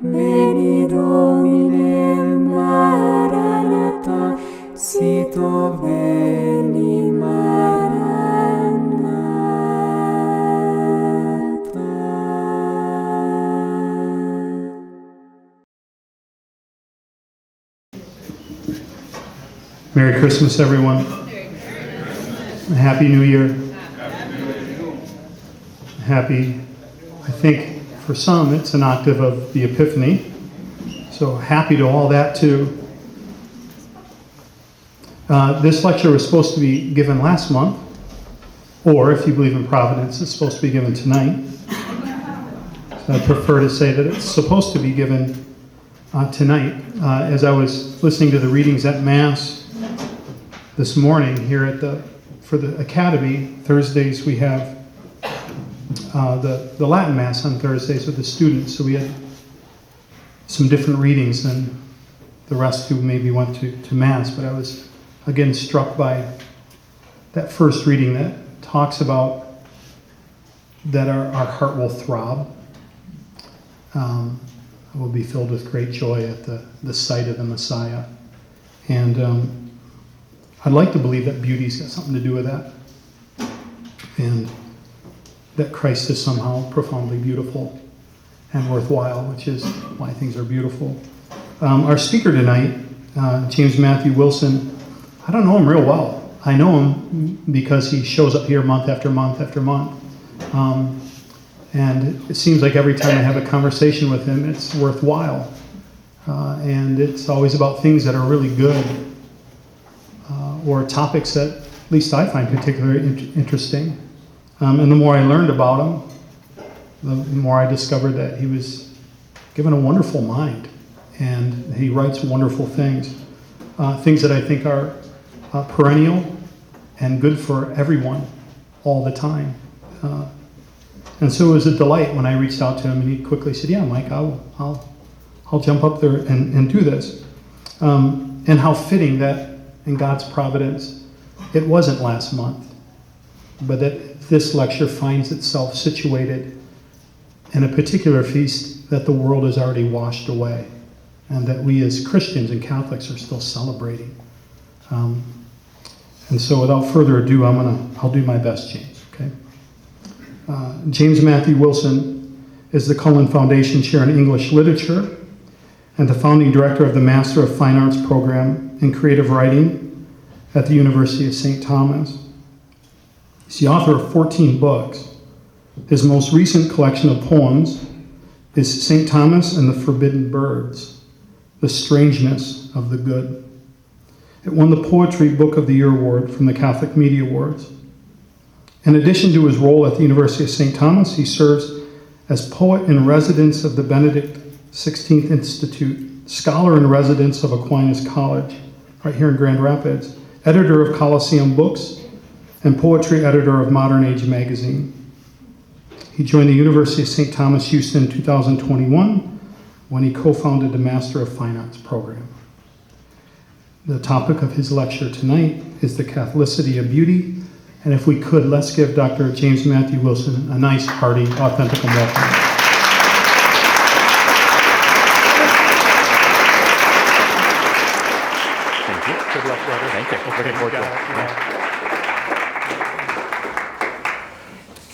Veni Domine, Maranatha, Sito Veni Maranatha. Merry Christmas, everyone. Happy New Year. Happy, I think for some it's an octave of the Epiphany. So happy to all that too. This lecture was supposed to be given last month, or if you believe in Providence, it's supposed to be given tonight. So I prefer to say that it's supposed to be given tonight. As I was listening to the readings at Mass this morning here at for the Academy, Thursdays we have the Latin Mass on Thursdays with the students, so we had some different readings than the rest who maybe went to Mass, but I was again struck by that first reading that talks about that our heart will throb, will be filled with great joy at the sight of the Messiah. And I'd like to believe that beauty's got something to do with that, and that Christ is somehow profoundly beautiful and worthwhile, which is why things are beautiful. Our speaker tonight, James Matthew Wilson, I don't know him real well. I know him because he shows up here month after month after month. And it seems like every time I have a conversation with him, it's worthwhile. And it's always about things that are really good, or topics that at least I find particularly interesting. And the more I learned about him, the more I discovered that he was given a wonderful mind, and he writes wonderful things, things that I think are perennial and good for everyone all the time. And so it was a delight when I reached out to him, and he quickly said, "Yeah, Mike, I'll jump up there and do this." And how fitting that in God's providence, it wasn't last month, but that this lecture finds itself situated in a particular feast that the world has already washed away, and that we as Christians and Catholics are still celebrating. And so without further ado, I'll do my best, James, okay? James Matthew Wilson is the Cullen Foundation Chair in English Literature and the founding director of the Master of Fine Arts program in creative writing at the University of St. Thomas. He's the author of 14 books. His most recent collection of poems is St. Thomas and the Forbidden Birds, The Strangeness of the Good. It won the Poetry Book of the Year Award from the Catholic Media Awards. In addition to his role at the University of St. Thomas, he serves as poet in residence of the Benedict XVI Institute, scholar in residence of Aquinas College, right here in Grand Rapids, editor of Colosseum Books, and poetry editor of Modern Age magazine. He joined the University of St. Thomas, Houston in 2021 when he co-founded the Master of Fine Arts program. The topic of his lecture tonight is the Catholicity of Beauty, and if we could, let's give Dr. James Matthew Wilson a nice, hearty, authentic welcome. Thank you. Good luck, brother. Thank you. Looking forward to it.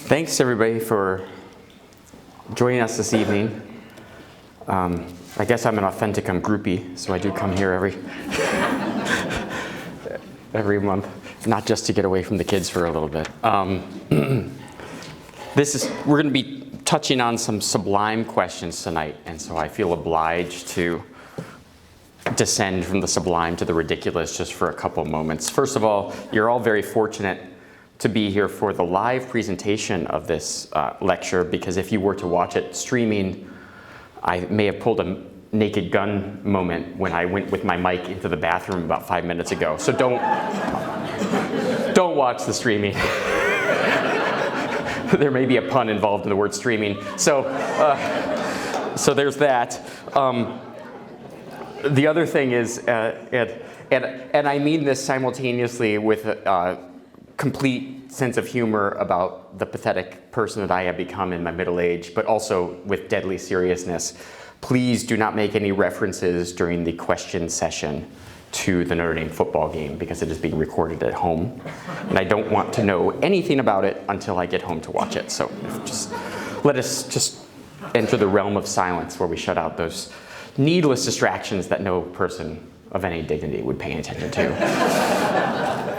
Thanks, everybody, for joining us this evening. I guess I'm an authenticum groupie, so I do come here every month, not just to get away from the kids for a little bit. We're going to be touching on some sublime questions tonight, and so I feel obliged to descend from the sublime to the ridiculous just for a couple moments. First of all, you're all very fortunate to be here for the live presentation of this lecture, because if you were to watch it streaming, I may have pulled a Naked Gun moment when I went with my mic into the bathroom about 5 minutes ago. So don't watch the streaming. There may be a pun involved in the word streaming. So there's that. The other thing is, and I mean this simultaneously with complete sense of humor about the pathetic person that I have become in my middle age, but also with deadly seriousness. Please do not make any references during the question session to the Notre Dame football game because it is being recorded at home. And I don't want to know anything about it until I get home to watch it. So just let us just enter the realm of silence where we shut out those needless distractions that no person of any dignity would pay attention to.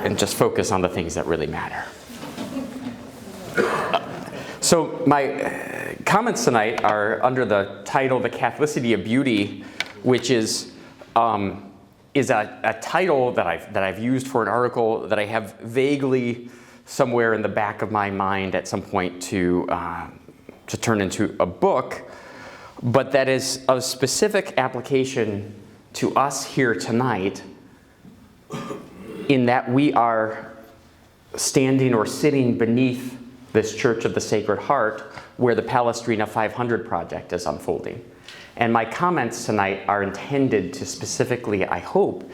And just focus on the things that really matter. So my comments tonight are under the title, The Catholicity of Beauty, which is a title that I've used for an article that I have vaguely somewhere in the back of my mind at some point to turn into a book, but that is of specific application to us here tonight in that we are standing or sitting beneath this Church of the Sacred Heart where the Palestrina 500 project is unfolding. And my comments tonight are intended to specifically, I hope,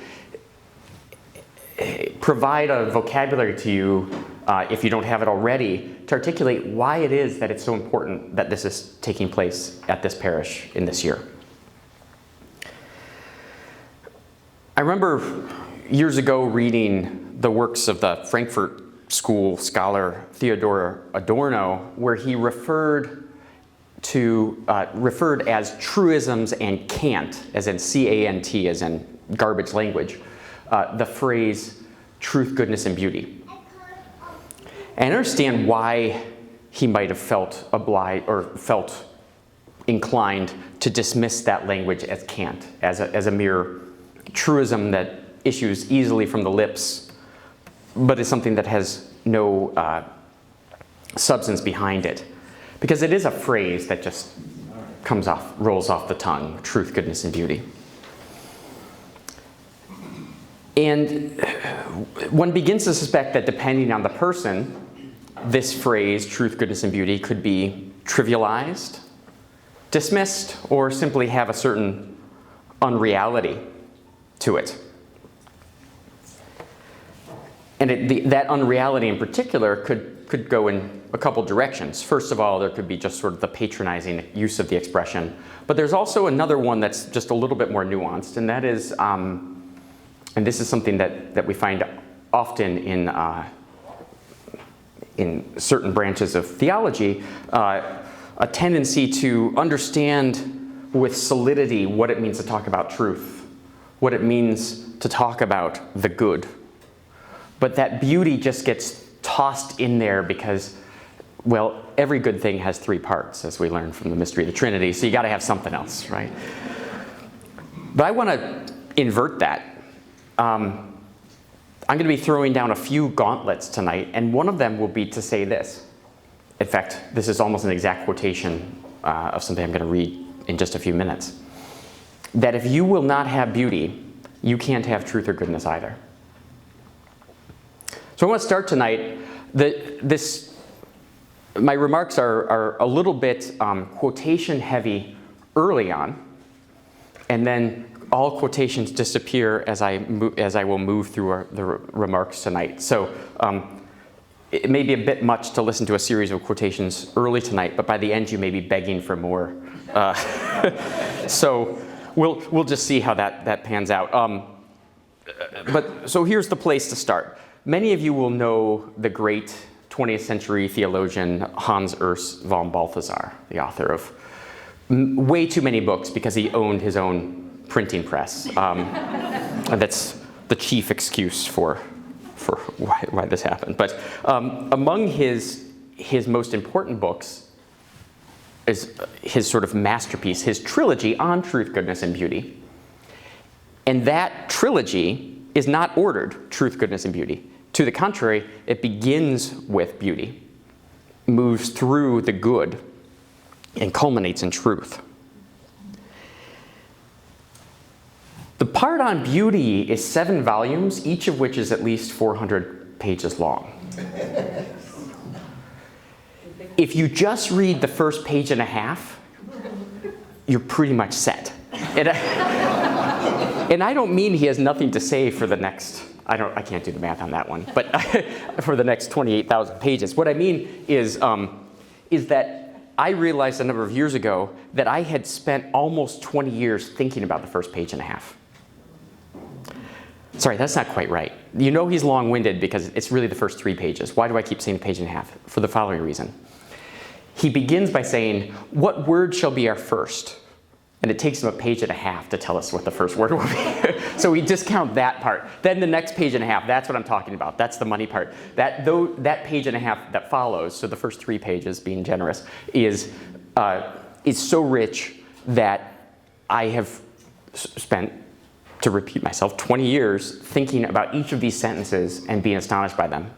provide a vocabulary to you, if you don't have it already, to articulate why it is that it's so important that this is taking place at this parish in this year. I remember years ago reading the works of the Frankfurt School scholar Theodor Adorno, where he referred as truisms and cant, as in C-A-N-T, as in garbage language, the phrase truth, goodness, and beauty. And I understand why he might have felt obliged or felt inclined to dismiss that language as cant, as a mere truism that issues easily from the lips, but is something that has no substance behind it. Because it is a phrase that just rolls off the tongue, truth, goodness, and beauty. And one begins to suspect that depending on the person, this phrase, truth, goodness, and beauty, could be trivialized, dismissed, or simply have a certain unreality to it. And that unreality in particular could go in a couple directions. First of all, there could be just sort of the patronizing use of the expression. But there's also another one that's just a little bit more nuanced, and that is, and this is something that we find often in certain branches of theology, a tendency to understand with solidity what it means to talk about truth, what it means to talk about the good. But that beauty just gets tossed in there because, well, every good thing has three parts, as we learn from the mystery of the Trinity, so you got to have something else, right? But I want to invert that. I'm going to be throwing down a few gauntlets tonight, and one of them will be to say this. In fact, this is almost an exact quotation of something I'm going to read in just a few minutes. That if you will not have beauty, you can't have truth or goodness either. So I want to start tonight. My remarks are a little bit quotation heavy early on, and then all quotations disappear as I will move through the remarks tonight. So it may be a bit much to listen to a series of quotations early tonight, but by the end you may be begging for more. So we'll just see how that pans out. But so here's the place to start. Many of you will know the great 20th century theologian Hans Urs von Balthasar, the author of way too many books because he owned his own printing press. And that's the chief excuse for why this happened. But among his most important books is his sort of masterpiece, his trilogy on truth, goodness, and beauty. And that trilogy is not ordered, truth, goodness, and beauty. To the contrary, it begins with beauty, moves through the good, and culminates in truth. The part on beauty is 7 volumes, each of which is at least 400 pages long. If you just read the first page and a half, you're pretty much set. And I don't mean he has nothing to say for the next, I can't do the math on that one, but for the next 28,000 pages. What I mean is that I realized a number of years ago that I had spent almost 20 years thinking about the first page and a half. Sorry, that's not quite right. You know he's long-winded because it's really the first 3 pages. Why do I keep saying page and a half? For the following reason. He begins by saying, what word shall be our first? And it takes him a page and a half to tell us what the first word will be. So we discount that part. Then the next page and a half, that's what I'm talking about. That's the money part. That page and a half that follows, so the first 3 pages, being generous, is so rich that I have spent, to repeat myself, 20 years thinking about each of these sentences and being astonished by them.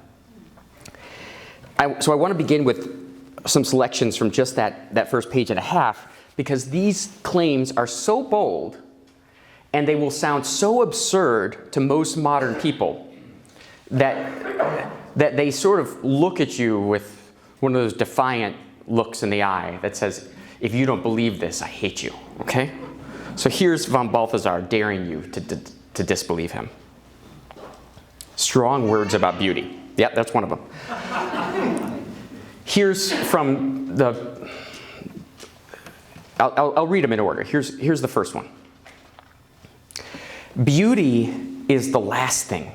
So I want to begin with some selections from just that first page and a half, because these claims are so bold and they will sound so absurd to most modern people that they sort of look at you with one of those defiant looks in the eye that says, if you don't believe this, I hate you, okay? So here's von Balthasar daring you to disbelieve him. Strong words about beauty. Yep, that's one of them. Here's from the, I'll read them in order. Here's the first one. Beauty is the last thing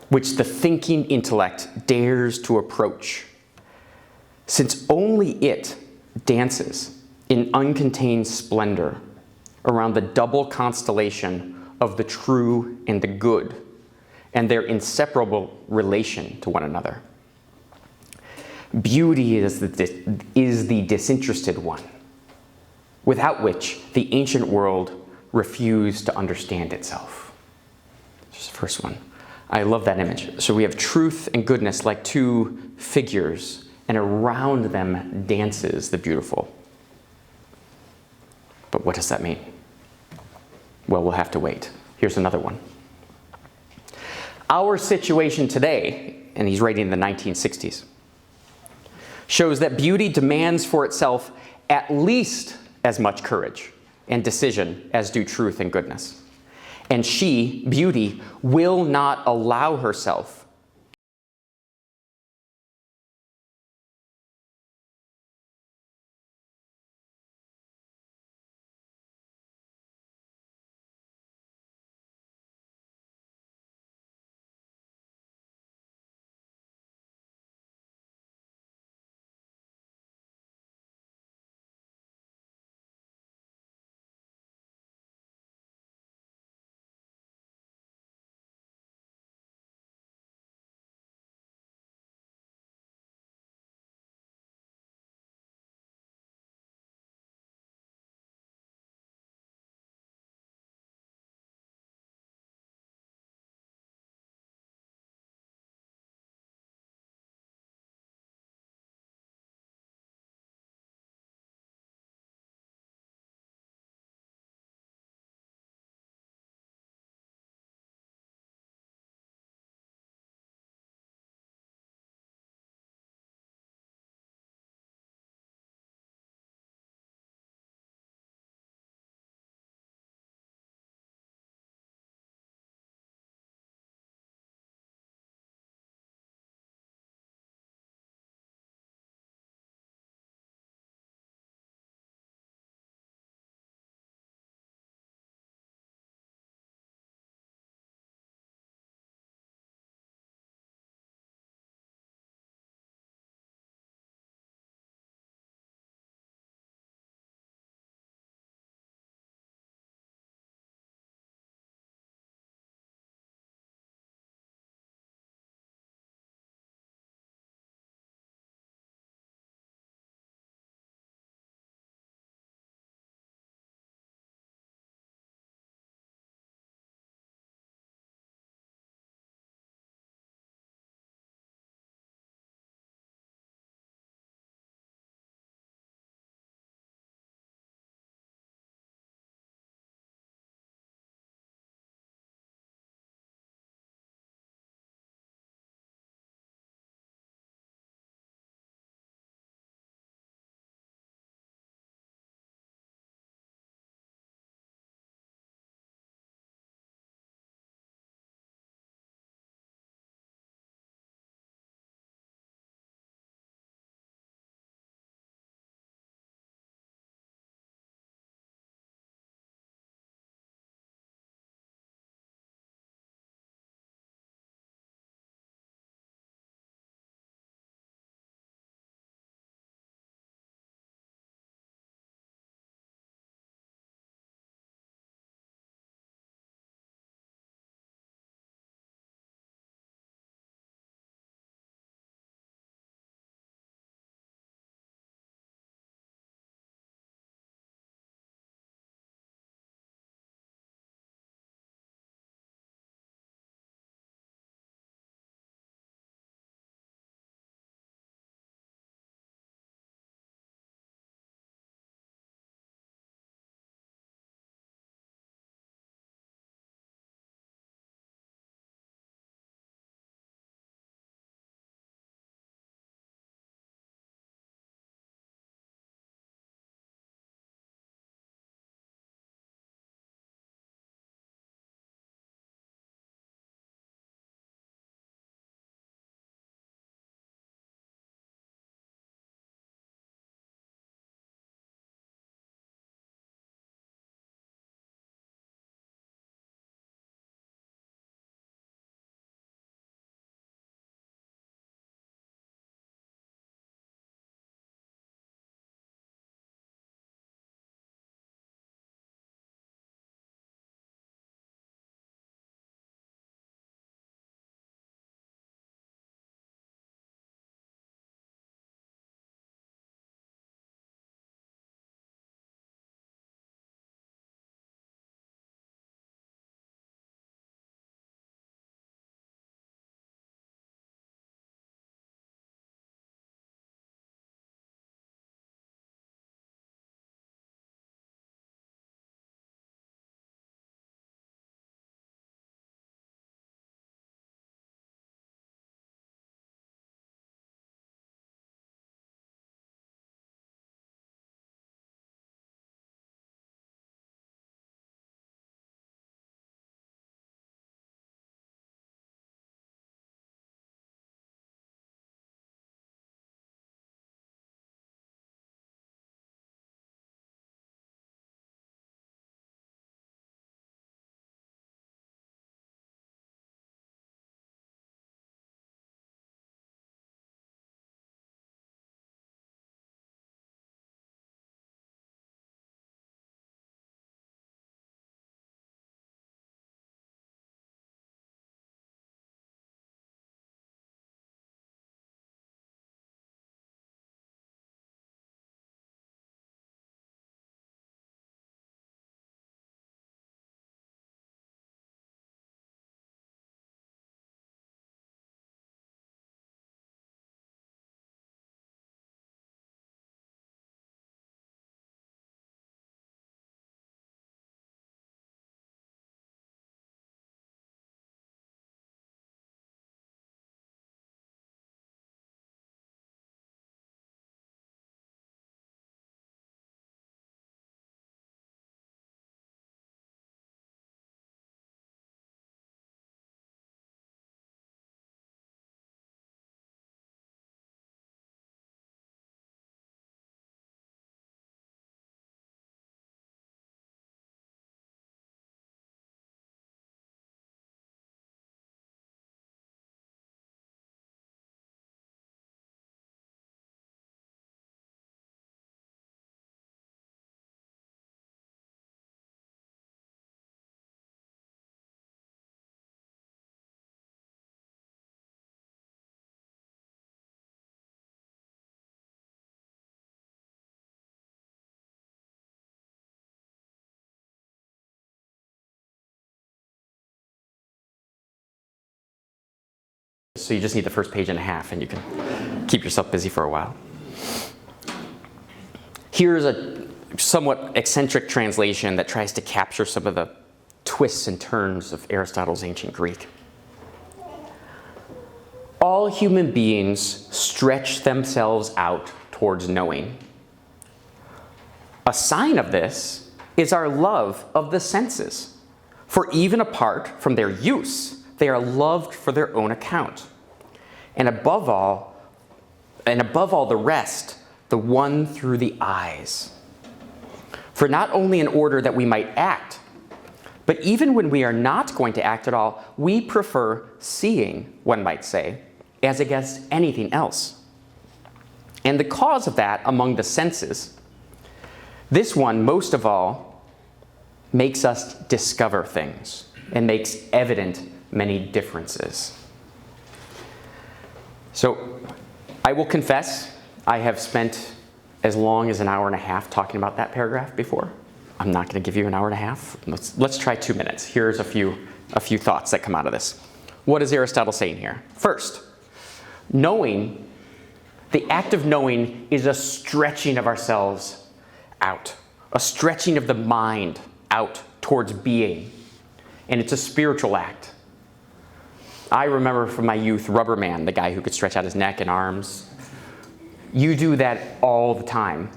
which the thinking intellect dares to approach, since only it dances in uncontained splendor around the double constellation of the true and the good, and their inseparable relation to one another. Beauty is the disinterested one, without which the ancient world refused to understand itself. Just the first one. I love that image. So we have truth and goodness like 2 figures, and around them dances the beautiful. But what does that mean? Well, we'll have to wait. Here's another one. Our situation today, and he's writing in the 1960s, shows that beauty demands for itself at least as much courage and decision as do truth and goodness. And she, beauty, will not allow herself so you just need the first page and a half, and you can keep yourself busy for a while. Here's a somewhat eccentric translation that tries to capture some of the twists and turns of Aristotle's ancient Greek. All human beings stretch themselves out towards knowing. A sign of this is our love of the senses, for even apart from their use, they are loved for their own account. And above all the rest, the one through the eyes. For not only in order that we might act, but even when we are not going to act at all, we prefer seeing, one might say, as against anything else. And the cause of that among the senses, this one, most of all, makes us discover things and makes evident many differences. So I will confess, I have spent as long as an hour and a half talking about that paragraph before. I'm not going to give you an hour and a half. Let's try 2 minutes. Here's a few thoughts that come out of this. What is Aristotle saying here? First, knowing, the act of knowing is a stretching of ourselves out, a stretching of the mind out towards being, and it's a spiritual act. I remember from my youth Rubberman, the guy who could stretch out his neck and arms. You do that all the time,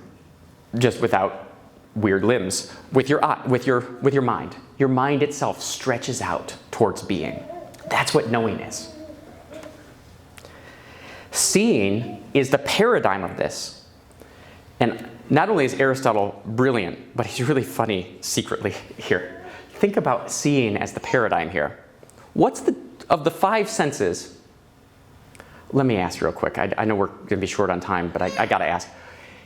just without weird limbs, with your mind. Your mind itself stretches out towards being. That's what knowing is. Seeing is the paradigm of this. And not only is Aristotle brilliant, but he's really funny secretly here. Think about seeing as the paradigm here. Of the 5 senses, let me ask real quick. I know we're going to be short on time, but I got to ask.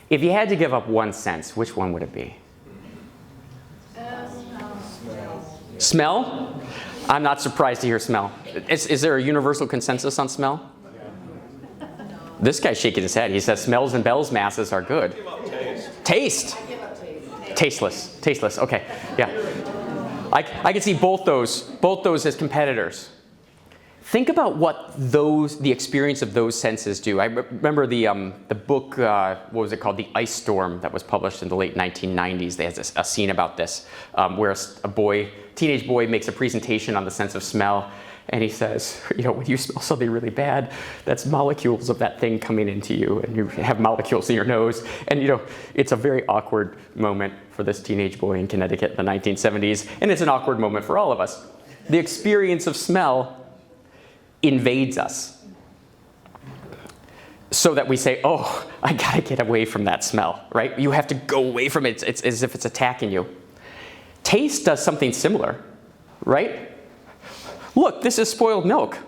If you had to give up one sense, which one would it be? Smell? I'm not surprised to hear smell. Is there a universal consensus on smell? This guy's shaking his head. He says smells and bells masses are good. Taste. Tasteless. Okay, yeah. I can see both those as competitors. Think about what the experience of those senses do. I remember the book, what was it called? The Ice Storm, that was published in the late 1990s. They had a scene about this, where a teenage boy makes a presentation on the sense of smell. And he says, when you smell something really bad, that's molecules of that thing coming into you, and you have molecules in your nose. And it's a very awkward moment for this teenage boy in Connecticut in the 1970s, and it's an awkward moment for all of us. The experience of smell invades us, so that we say, oh, I gotta get away from that smell, right? You have to go away from it. It's as if it's attacking you. Taste does something similar, right? Look, this is spoiled milk.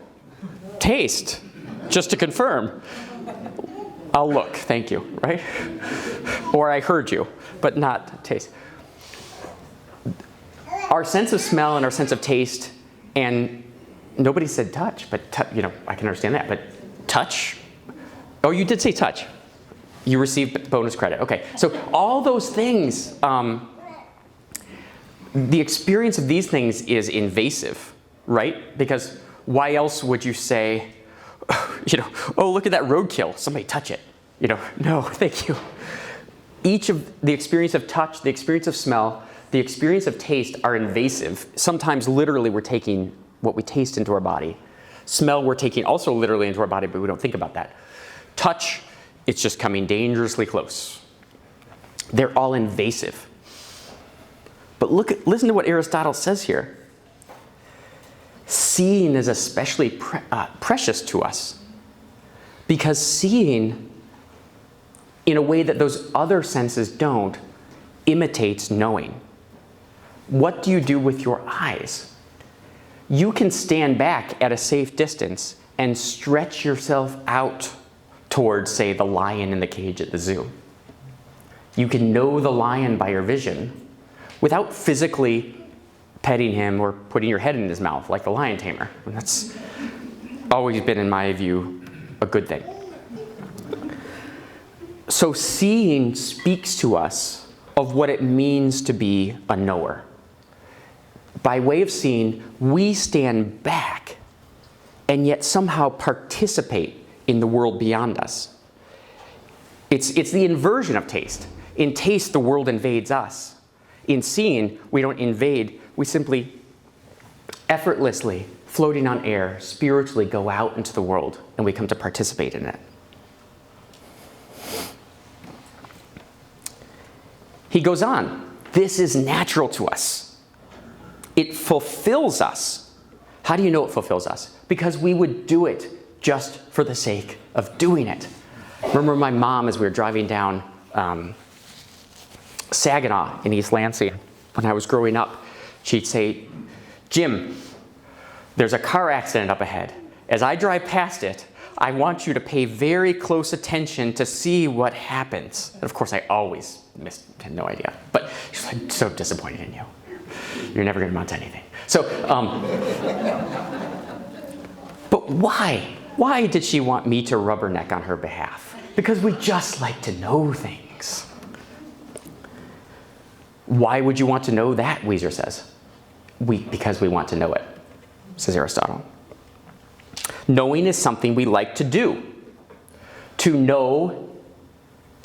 Taste, just to confirm. I'll look, thank you, right? Or I heard you, but not taste. Our sense of smell and our sense of taste, and nobody said touch, but I can understand that, but touch? Oh, you did say touch. You received bonus credit. Okay, so all those things, the experience of these things is invasive. Right? Because why else would you say, oh, look at that roadkill, somebody touch it. No, thank you. Each of the experience of touch, the experience of smell, the experience of taste are invasive. Sometimes literally we're taking what we taste into our body. Smell we're taking also literally into our body, but we don't think about that. Touch, it's just coming dangerously close. They're all invasive. But listen to what Aristotle says here. Seeing is especially precious to us, because seeing, in a way that those other senses don't, imitates knowing. What do you do with your eyes? You can stand back at a safe distance and stretch yourself out towards, say, the lion in the cage at the zoo. You can know the lion by your vision without physically petting him or putting your head in his mouth like the lion tamer. And that's always been, in my view, a good thing. So seeing speaks to us of what it means to be a knower. By way of seeing, we stand back and yet somehow participate in the world beyond us. It's the inversion of taste. In taste, the world invades us. In seeing, we don't invade, we simply effortlessly, floating on air, spiritually go out into the world, and we come to participate in it. He goes on, this is natural to us. It fulfills us. How do you know it fulfills us? Because we would do it just for the sake of doing it. Remember my mom, as we were driving down Saginaw in East Lansing, when I was growing up, she'd say, Jim, there's a car accident up ahead. As I drive past it, I want you to pay very close attention to see what happens. And of course, I always had no idea. But she's like, so disappointed in you. You're never going to amount to anything. So, but why? Why did she want me to rubberneck on her behalf? Because we just like to know things. Why would you want to know that, Weiser says? Because we want to know it, says Aristotle. Knowing is something we like to do. To know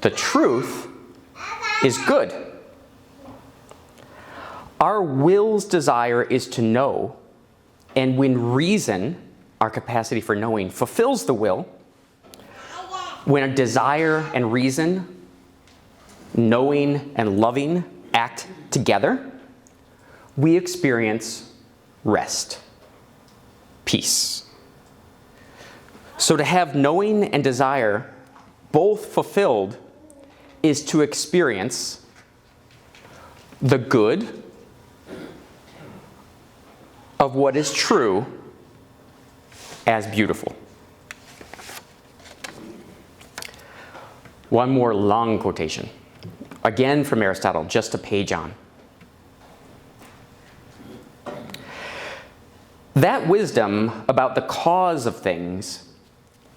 the truth is good. Our will's desire is to know, and when reason, our capacity for knowing, fulfills the will, when a desire and reason, knowing and loving, act together, we experience rest, peace. So to have knowing and desire both fulfilled is to experience the good of what is true as beautiful. One more long quotation, again from Aristotle, just a page on. That wisdom about the cause of things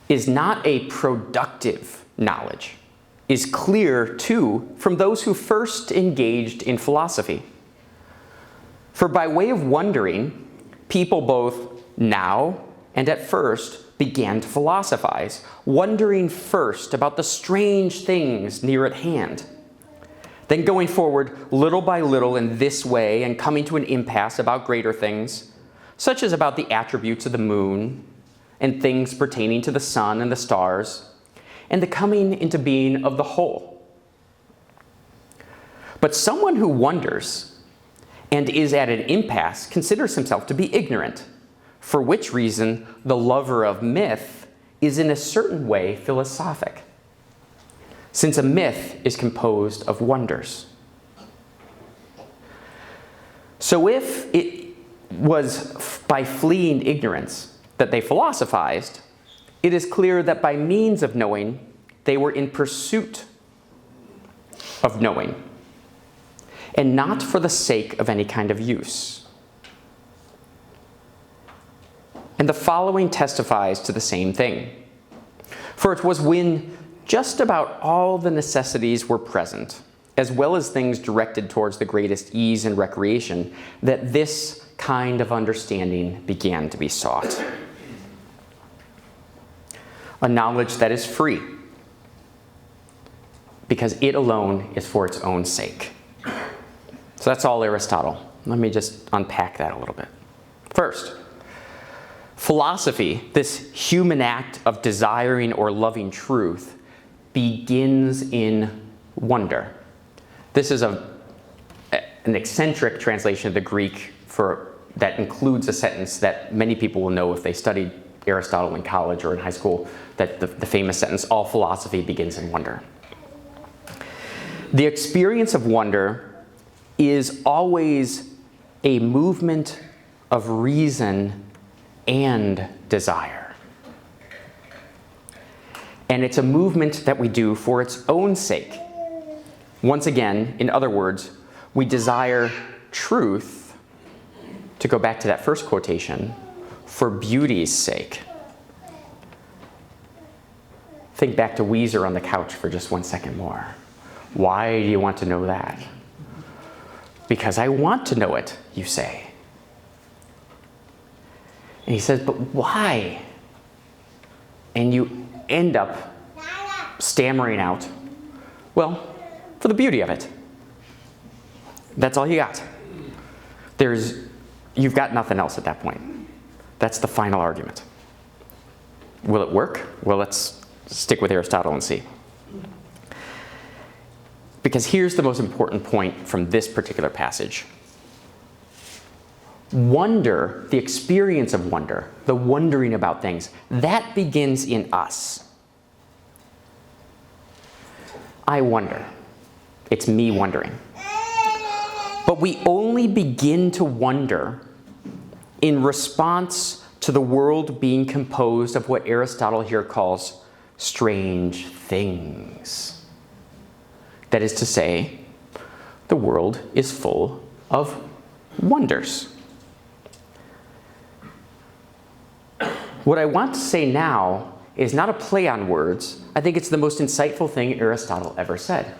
is not a productive knowledge, is clear too from those who first engaged in philosophy. For by way of wondering, people both now and at first began to philosophize, wondering first about the strange things near at hand. Then going forward little by little in this way and coming to an impasse about greater things, such as about the attributes of the moon and things pertaining to the sun and the stars, and the coming into being of the whole. But someone who wonders and is at an impasse considers himself to be ignorant, for which reason the lover of myth is in a certain way philosophic, since a myth is composed of wonders. So if it was by fleeing ignorance that they philosophized, it is clear that by means of knowing, they were in pursuit of knowing, and not for the sake of any kind of use. And the following testifies to the same thing. For it was when just about all the necessities were present, as well as things directed towards the greatest ease and recreation, that this kind of understanding began to be sought. A knowledge that is free, because it alone is for its own sake. So that's all Aristotle. Let me just unpack that a little bit. First, philosophy, this human act of desiring or loving truth, begins in wonder. This is an eccentric translation of the Greek that includes a sentence that many people will know if they studied Aristotle in college or in high school, that the famous sentence, all philosophy begins in wonder. The experience of wonder is always a movement of reason and desire. And it's a movement that we do for its own sake. Once again, in other words, we desire truth, to go back to that first quotation, for beauty's sake. Think back to Weiser on the couch for just 1 second more. Why do you want to know that? Because I want to know it, you say. And he says, but why? And you end up stammering out, well, for the beauty of it. That's all you got. You've got nothing else at that point. That's the final argument. Will it work? Well, let's stick with Aristotle and see. Because here's the most important point from this particular passage. Wonder, the experience of wonder, the wondering about things, that begins in us. I wonder. It's me wondering. But we only begin to wonder in response to the world being composed of what Aristotle here calls strange things. That is to say, the world is full of wonders. What I want to say now is not a play on words. I think it's the most insightful thing Aristotle ever said.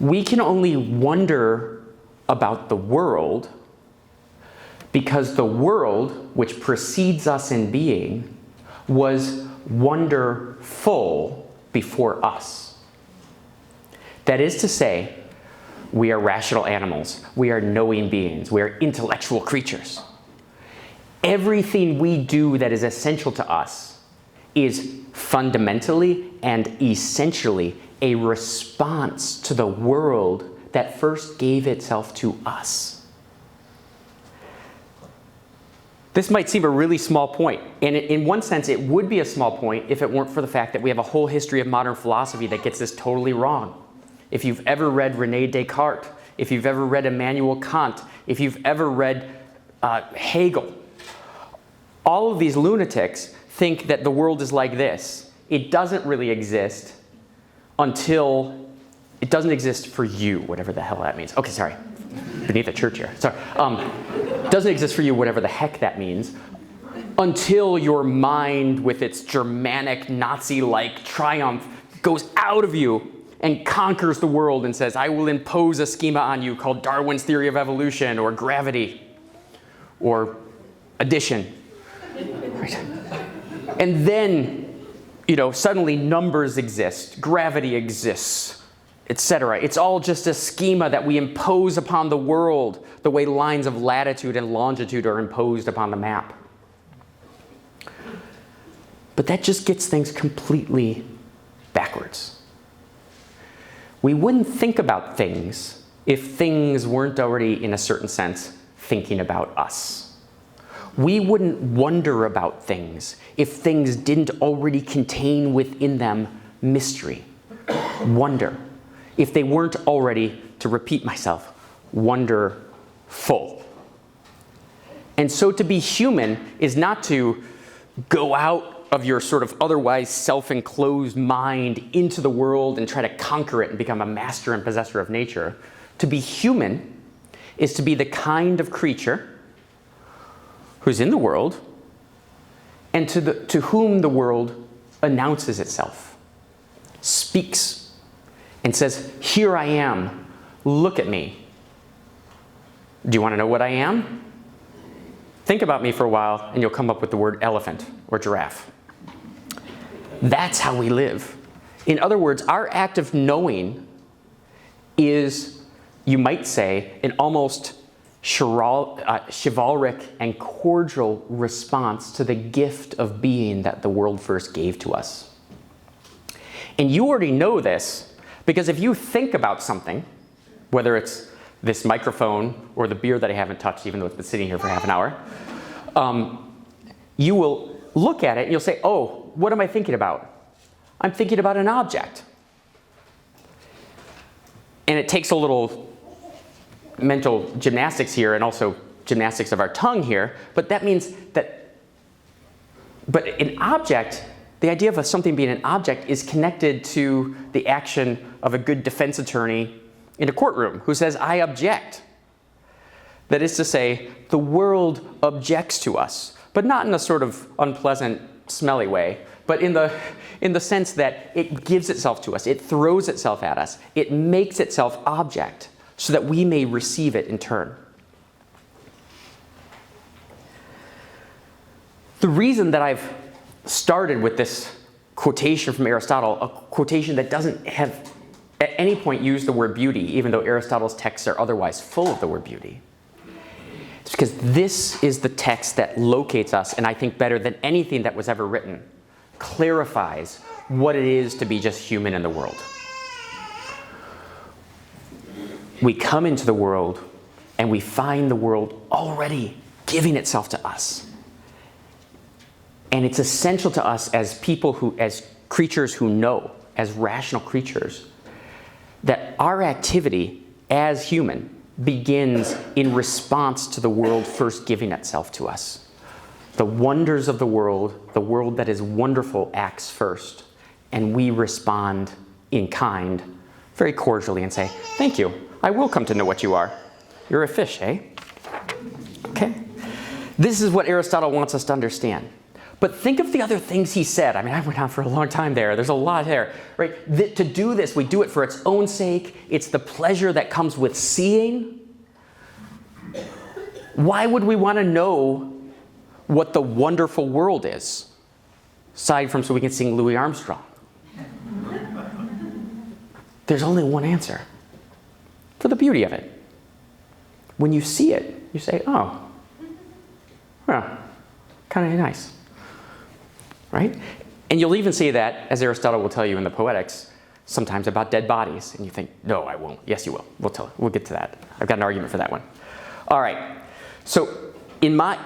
We can only wonder about the world because the world, which precedes us in being, was wonderful before us. That is to say, we are rational animals, we are knowing beings, we are intellectual creatures. Everything we do that is essential to us is fundamentally and essentially a response to the world that first gave itself to us. This might seem a really small point, and in one sense it would be a small point if it weren't for the fact that we have a whole history of modern philosophy that gets this totally wrong. If you've ever read René Descartes, if you've ever read Immanuel Kant, if you've ever read Hegel, all of these lunatics think that the world is like this. It doesn't really exist until it doesn't exist for you, whatever the hell that means. Okay, sorry. Beneath the church here. Sorry. Doesn't exist for you, whatever the heck that means, until your mind, with its Germanic Nazi-like triumph, goes out of you and conquers the world and says, I will impose a schema on you called Darwin's theory of evolution, or gravity, or addition. Right. And then, suddenly numbers exist, gravity exists, etc. It's all just a schema that we impose upon the world, the way lines of latitude and longitude are imposed upon the map. But that just gets things completely backwards. We wouldn't think about things if things weren't already, in a certain sense, thinking about us. We wouldn't wonder about things if things didn't already contain within them mystery, wonder. If they weren't already, to repeat myself, wonderful. And so to be human is not to go out of your sort of otherwise self-enclosed mind into the world and try to conquer it and become a master and possessor of nature. To be human is to be the kind of creature who's in the world, and to whom the world announces itself, speaks, and says, here I am, look at me. Do you want to know what I am? Think about me for a while, and you'll come up with the word elephant or giraffe. That's how we live. In other words, our act of knowing is, you might say, an almost chivalric and cordial response to the gift of being that the world first gave to us. And you already know this, because if you think about something, whether it's this microphone or the beer that I haven't touched, even though it's been sitting here for half an hour, you will look at it and you'll say, oh, what am I thinking about? I'm thinking about an object. And it takes a little mental gymnastics here, and also gymnastics of our tongue here, but that means that, but an object, the idea of something being an object is connected to the action of a good defense attorney in a courtroom who says, I object. That is to say, the world objects to us, but not in a sort of unpleasant, smelly way, but in the sense that it gives itself to us, it throws itself at us, it makes itself object, so that we may receive it in turn. The reason that I've started with this quotation from Aristotle, a quotation that doesn't have at any point used the word beauty, even though Aristotle's texts are otherwise full of the word beauty, it's because this is the text that locates us, and I think better than anything that was ever written, clarifies what it is to be just human in the world. We come into the world and we find the world already giving itself to us. And it's essential to us as people who, as creatures who know, as rational creatures, that our activity as human begins in response to the world first giving itself to us. The wonders of the world that is wonderful, acts first, and we respond in kind, very cordially, and say, thank you, I will come to know what you are. You're a fish, eh? Okay? This is what Aristotle wants us to understand. But think of the other things he said. I mean, I went on for a long time there. There's a lot there, right? To do this, we do it for its own sake. It's the pleasure that comes with seeing. Why would we want to know what the wonderful world is, aside from so we can sing Louis Armstrong? There's only one answer. For the beauty of it. When you see it, you say, oh, well, kind of nice. Right? And you'll even see that, as Aristotle will tell you in the Poetics, sometimes about dead bodies. And you think, no, I won't. Yes, you will. We'll get to that. I've got an argument for that one. All right. So in my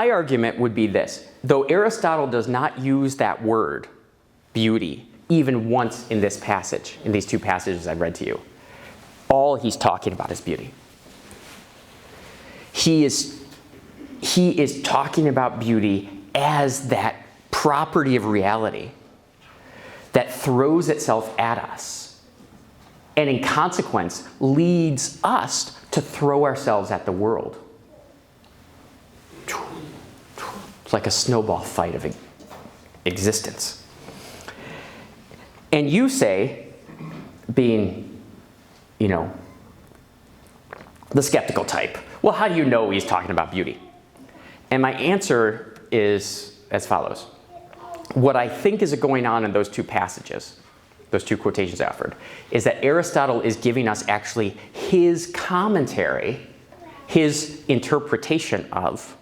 argument would be this. Though Aristotle does not use that word, beauty, even once in this passage, in these two passages I've read to you, all he's talking about is beauty. He is talking about beauty as that property of reality that throws itself at us and in consequence leads us to throw ourselves at the world. It's like a snowball fight of existence. And you say, being, the skeptical type, well, how do you know he's talking about beauty? And my answer is as follows. What I think is going on in those two passages, those two quotations I offered, is that Aristotle is giving us actually his commentary, his interpretation of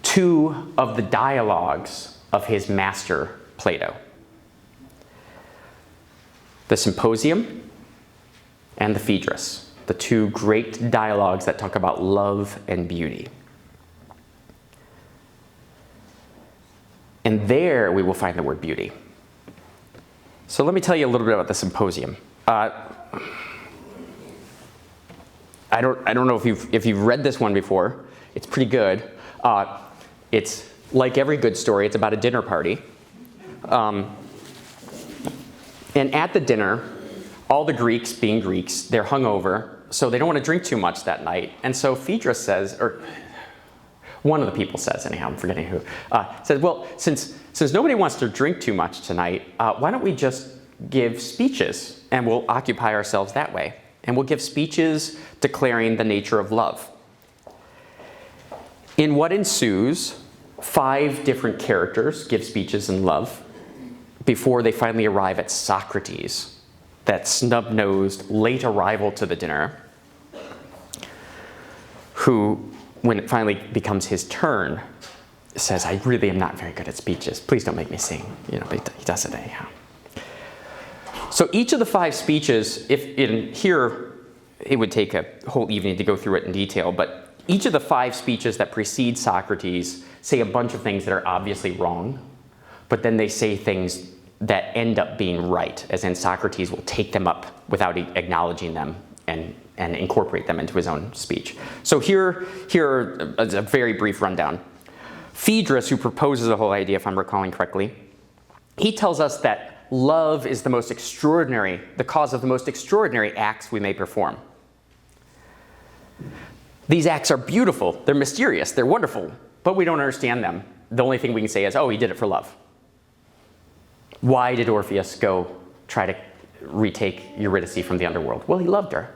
two of the dialogues of his master, Plato. The Symposium and the Phaedrus, the two great dialogues that talk about love and beauty. And there we will find the word beauty. So let me tell you a little bit about the Symposium. I don't know if you've read this one before. It's pretty good. It's like every good story. It's about a dinner party. And at the dinner, all the Greeks, being Greeks, they're hungover, so they don't want to drink too much that night. And so Phaedrus says, or one of the people says, anyhow, I'm forgetting who, says, well, since nobody wants to drink too much tonight, why don't we just give speeches and we'll occupy ourselves that way. And we'll give speeches declaring the nature of love. In what ensues, 5 different characters give speeches in love before they finally arrive at Socrates, that snub-nosed late arrival to the dinner, who, when it finally becomes his turn, says, I really am not very good at speeches. Please don't make me sing. But he does it anyhow. So each of the 5 speeches, if in here, it would take a whole evening to go through it in detail, but each of the 5 speeches that precede Socrates say a bunch of things that are obviously wrong, but then they say things that end up being right, as in Socrates will take them up without acknowledging them and incorporate them into his own speech. So here is a very brief rundown. Phaedrus, who proposes the whole idea, if I'm recalling correctly, he tells us that love is the cause of the most extraordinary acts we may perform. These acts are beautiful, they're mysterious, they're wonderful, but we don't understand them. The only thing we can say is, oh, he did it for love. Why did Orpheus go try to retake Eurydice from the underworld? Well, he loved her.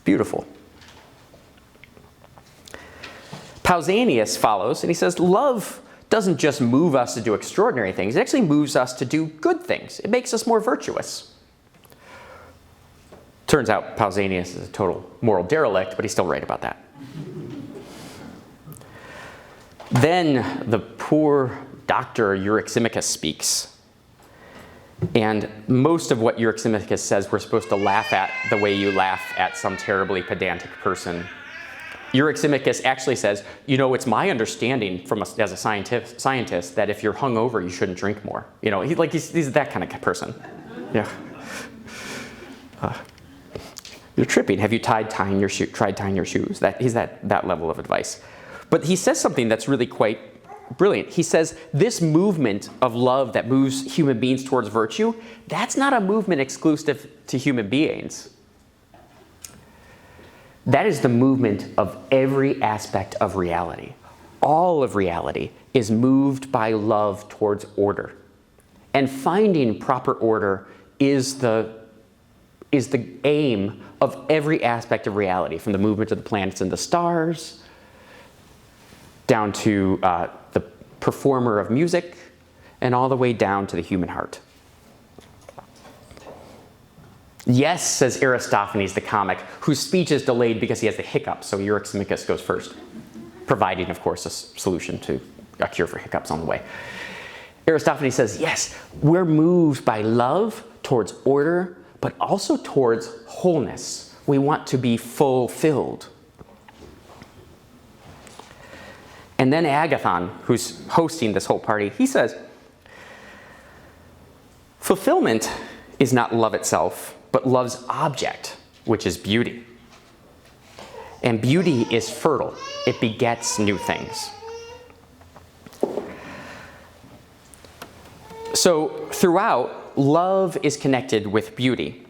Beautiful. Pausanias follows, and he says, love doesn't just move us to do extraordinary things. It actually moves us to do good things. It makes us more virtuous. Turns out Pausanias is a total moral derelict, but he's still right about that. Then the poor Dr. Euryximachus speaks. And most of what Euryximachus says we're supposed to laugh at the way you laugh at some terribly pedantic person. Euryximachus actually says, you know, it's my understanding as a scientist that if you're hungover, you shouldn't drink more. You know, he's that kind of person. Yeah. You're tripping. Have you tried tying your shoes? He's that level of advice. But he says something that's really quite brilliant. He says, this movement of love that moves human beings towards virtue, that's not a movement exclusive to human beings. That is the movement of every aspect of reality. All of reality is moved by love towards order. And finding proper order is the aim of every aspect of reality, from the movement of the planets and the stars, down to the performer of music, and all the way down to the human heart. Yes, says Aristophanes the comic, whose speech is delayed because he has the hiccups, so Euryximachus goes first, providing, of course, a solution to a cure for hiccups on the way. Aristophanes says, yes, we're moved by love towards order, but also towards wholeness. We want to be fulfilled. And then Agathon, who's hosting this whole party, he says, fulfillment is not love itself, but love's object, which is beauty. And beauty is fertile. It begets new things. So throughout, love is connected with beauty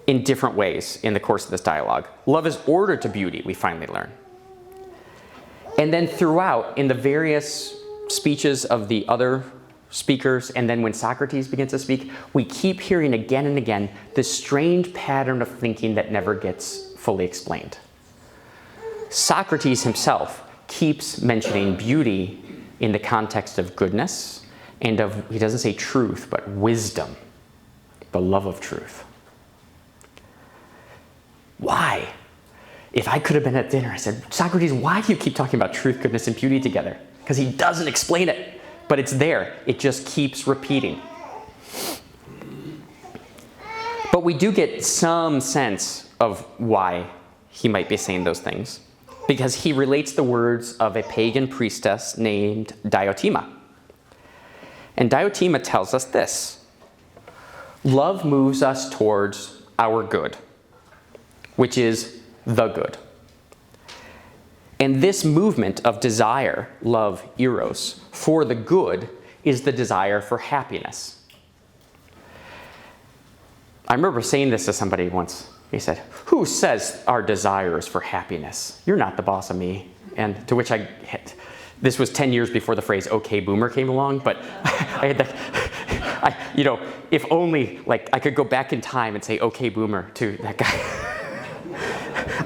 in different ways in the course of this dialogue. Love is order to beauty, we finally learn. And then throughout, in the various speeches of the other speakers, and then when Socrates begins to speak, we keep hearing again and again this strange pattern of thinking that never gets fully explained. Socrates himself keeps mentioning beauty in the context of goodness and of, he doesn't say truth, but wisdom, the love of truth. Why? If I could have been at dinner, I said, Socrates, why do you keep talking about truth, goodness, and beauty together? Because he doesn't explain it, but it's there. It just keeps repeating. But we do get some sense of why he might be saying those things, because he relates the words of a pagan priestess named Diotima. And Diotima tells us this: love moves us towards our good, which is the good. And this movement of desire, love, eros, for the good is the desire for happiness. I remember saying this to somebody once. He said, who says our desire is for happiness? You're not the boss of me. And to which this was 10 years before the phrase okay boomer came along, but I had that, if only I could go back in time and say okay boomer to that guy.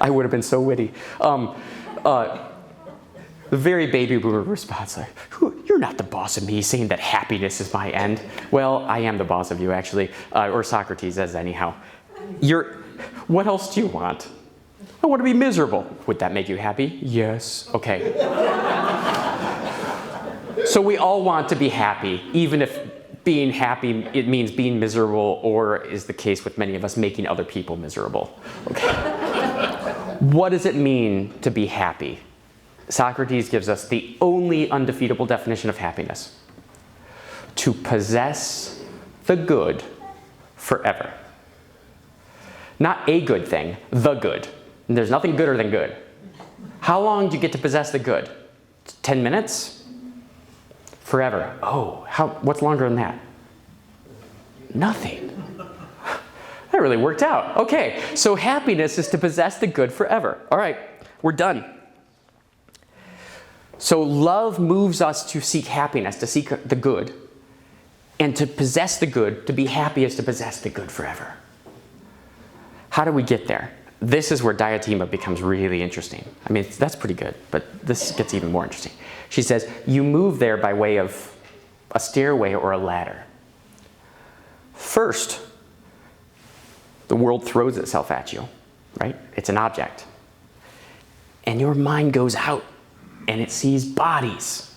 I would have been so witty. The very baby boomer response, you're not the boss of me saying that happiness is my end. Well, I am the boss of you, actually, or Socrates says anyhow. What else do you want? I want to be miserable. Would that make you happy? Yes. Okay. So we all want to be happy, even if being happy, it means being miserable, or is the case with many of us, making other people miserable. Okay. What does it mean to be happy? Socrates gives us the only undefeatable definition of happiness: to possess the good forever. Not a good thing, the good. And there's nothing gooder than good. How long do you get to possess the good? 10 minutes? Forever. Oh, what's longer than that? Nothing. That really worked out. Okay, so happiness is to possess the good forever. All right, we're done. So love moves us to seek happiness, to seek the good. And to possess the good, to be happy, is to possess the good forever. How do we get there? this is where Diotima becomes really interesting. I mean, that's pretty good, but this gets even more interesting. She says, you move there by way of a stairway or a ladder. First, the world throws itself at you, right? It's an object. And your mind goes out and it sees bodies.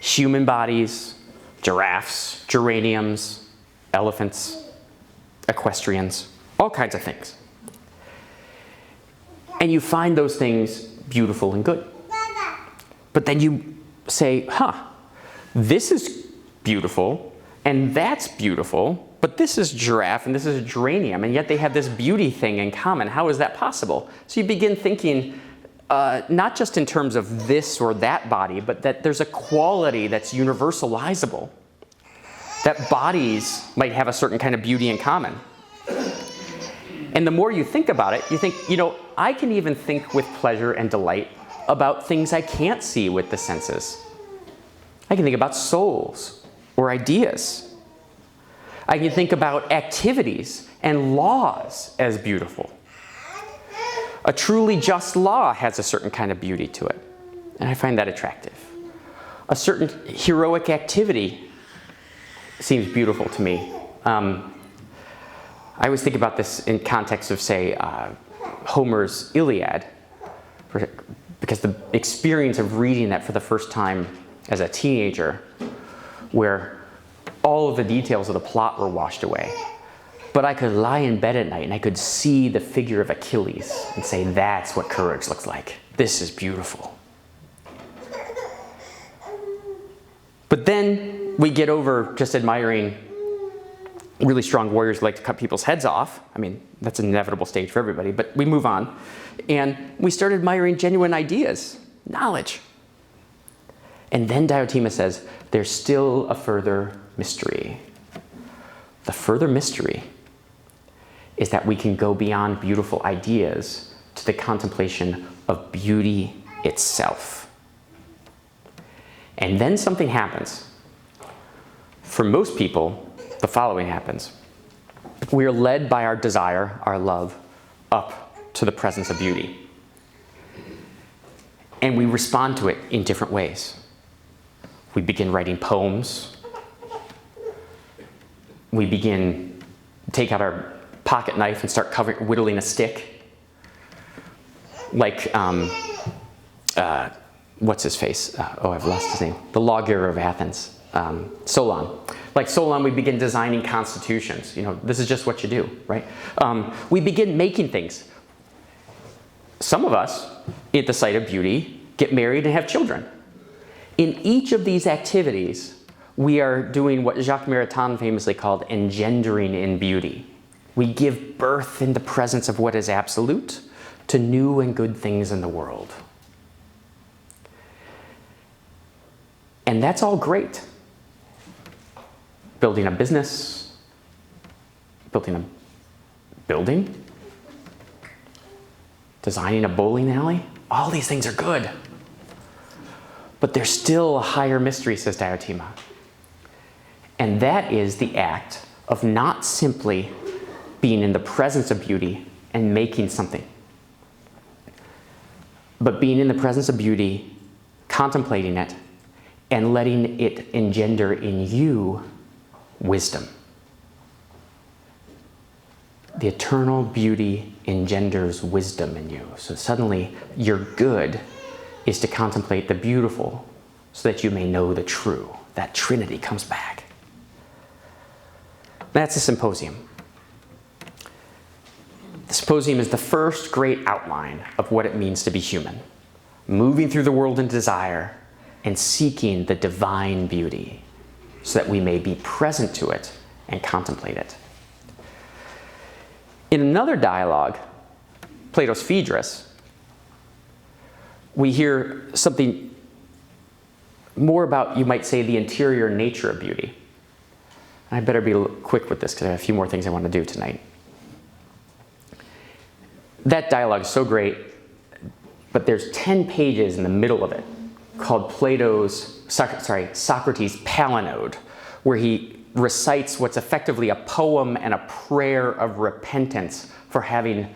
Human bodies, giraffes, geraniums, elephants, equestrians, all kinds of things. And you find those things beautiful and good. But then you say, this is beautiful, and that's beautiful, but this is giraffe and this is a geranium, and yet they have this beauty thing in common. How is that possible? So you begin thinking, not just in terms of this or that body, but that there's a quality that's universalizable. That bodies might have a certain kind of beauty in common. And the more you think about it, you think, I can even think with pleasure and delight about things I can't see with the senses. I can think about souls or ideas. I can think about activities and laws as beautiful. A truly just law has a certain kind of beauty to it, and I find that attractive. A certain heroic activity seems beautiful to me. I always think about this in context of, say, Homer's Iliad, because the experience of reading that for the first time as a teenager, where all of the details of the plot were washed away, but I could lie in bed at night and I could see the figure of Achilles and say, that's what courage looks like. This is beautiful. But then we get over just admiring really strong warriors who like to cut people's heads off. I mean, that's an inevitable stage for everybody, but we move on. And we start admiring genuine ideas, knowledge. And then Diotima says, there's still a further mystery. The further mystery is that we can go beyond beautiful ideas to the contemplation of beauty itself. And then something happens. For most people, the following happens. We are led by our desire, our love, up to the presence of beauty. And we respond to it in different ways. We begin writing poems. We begin to take out our pocket knife and start whittling a stick. Like, what's his face? I've lost his name. The lawgiver of Athens, Solon. Like Solon, we begin designing constitutions. This is just what you do, right? We begin making things. Some of us, at the sight of beauty, get married and have children. In each of these activities, we are doing what Jacques Maritain famously called engendering in beauty. We give birth in the presence of what is absolute to new and good things in the world. And that's all great. Building a business, building a building, designing a bowling alley, all these things are good. But there's still a higher mystery, says Diotima. And that is the act of not simply being in the presence of beauty and making something, but being in the presence of beauty, contemplating it, and letting it engender in you wisdom. The eternal beauty engenders wisdom in you. So suddenly your good is to contemplate the beautiful so that you may know the true. That Trinity comes back. That's a symposium. The symposium is the first great outline of what it means to be human, moving through the world in desire and seeking the divine beauty so that we may be present to it and contemplate it. In another dialogue, Plato's Phaedrus, we hear something more about, you might say, the interior nature of beauty. I better be quick with this because I have a few more things I want to do tonight. That dialogue is so great, but there's 10 pages in the middle of it called Socrates' Palinode, where he recites what's effectively a poem and a prayer of repentance for having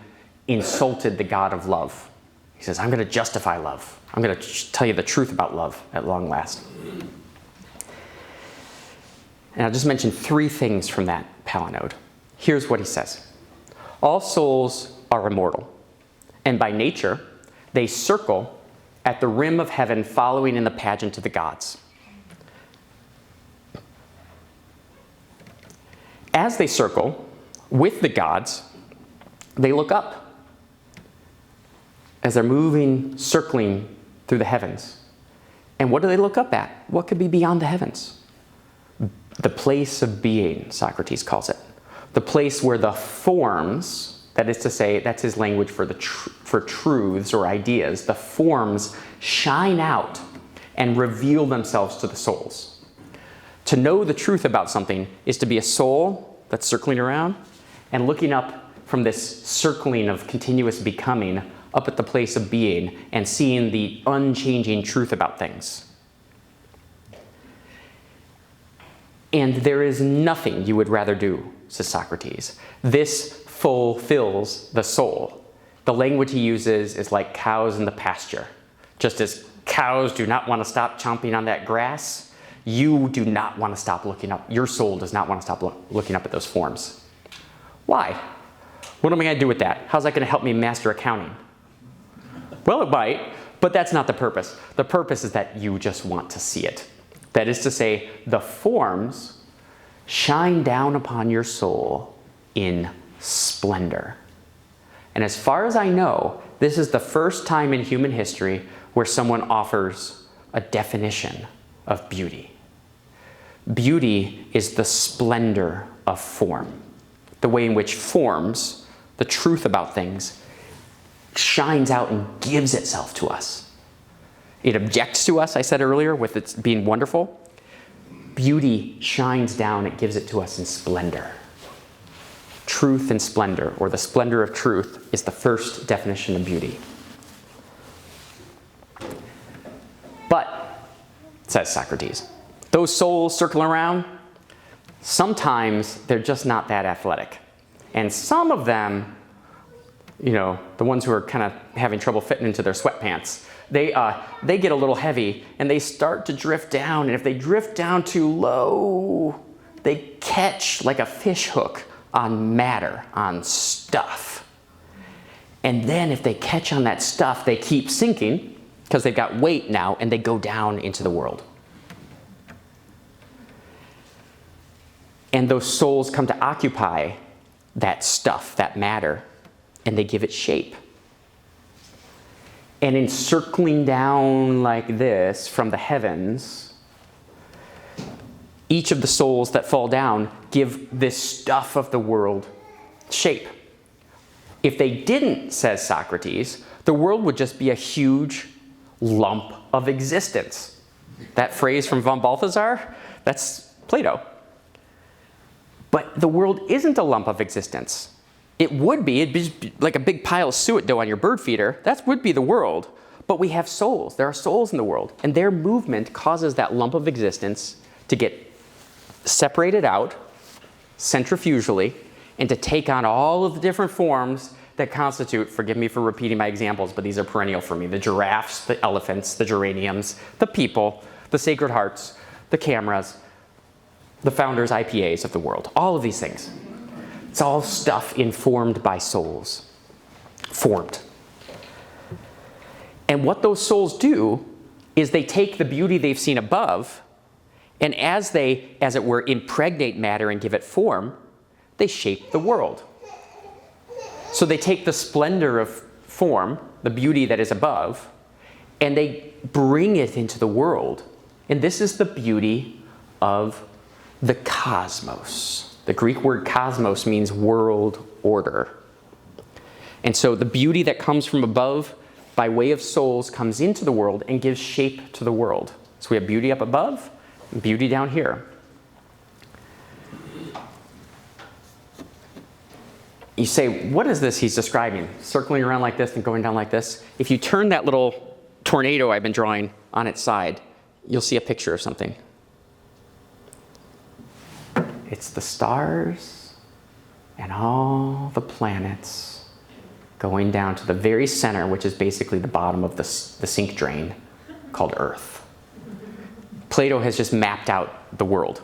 insulted the God of love. He says, I'm going to justify love. I'm going to tell you the truth about love at long last. And I'll just mention 3 things from that palinode. Here's what he says. All souls are immortal, and by nature, they circle at the rim of heaven, following in the pageant of the gods. As they circle with the gods, they look up as they're moving, circling through the heavens. And what do they look up at? What could be beyond the heavens? The place of being, Socrates calls it. The place where the forms, that is to say, that's his language for for truths or ideas, the forms shine out and reveal themselves to the souls. To know the truth about something is to be a soul that's circling around and looking up from this circling of continuous becoming up at the place of being and seeing the unchanging truth about things. And there is nothing you would rather do, says Socrates. This fulfills the soul. The language he uses is like cows in the pasture. Just as cows do not want to stop chomping on that grass, you do not want to stop looking up. Your soul does not want to stop looking up at those forms. Why? What am I going to do with that? How's that going to help me master accounting? Well, it might, but that's not the purpose. The purpose is that you just want to see it. That is to say, the forms shine down upon your soul in splendor. And as far as I know, this is the first time in human history where someone offers a definition of beauty. Beauty is the splendor of form, the way in which forms, the truth about things, shines out and gives itself to us. It objects to us, I said earlier, with its being wonderful. Beauty shines down, it gives it to us in splendor. Truth and splendor, or the splendor of truth, is the first definition of beauty. But, says Socrates, those souls circling around, sometimes they're just not that athletic. And some of them, the ones who are kind of having trouble fitting into their sweatpants, they get a little heavy and they start to drift down. And if they drift down too low, they catch like a fish hook on matter, on stuff. And then if they catch on that stuff, they keep sinking because they've got weight now, and they go down into the world. And those souls come to occupy that stuff, that matter, and they give it shape. And in circling down like this from the heavens, each of the souls that fall down give this stuff of the world shape. If they didn't, says Socrates, the world would just be a huge lump of existence. That phrase from von Balthasar, that's Plato. But the world isn't a lump of existence. It'd be like a big pile of suet dough on your bird feeder. That would be the world. But we have souls. There are souls in the world. And their movement causes that lump of existence to get separated out centrifugally and to take on all of the different forms that constitute, forgive me for repeating my examples, but these are perennial for me, the giraffes, the elephants, the geraniums, the people, the Sacred Hearts, the cameras, the founders, IPAs of the world. All of these things. It's all stuff informed by souls. Formed. And what those souls do is they take the beauty they've seen above, and as they, as it were, impregnate matter and give it form, they shape the world. So they take the splendor of form, the beauty that is above, and they bring it into the world. And this is the beauty of the cosmos. The Greek word cosmos means world order. And so the beauty that comes from above by way of souls comes into the world and gives shape to the world. So we have beauty up above and beauty down here. You say, what is this he's describing? Circling around like this and going down like this? If you turn that little tornado I've been drawing on its side, you'll see a picture of something. It's the stars and all the planets going down to the very center, which is basically the bottom of the sink drain called Earth. Plato has just mapped out the world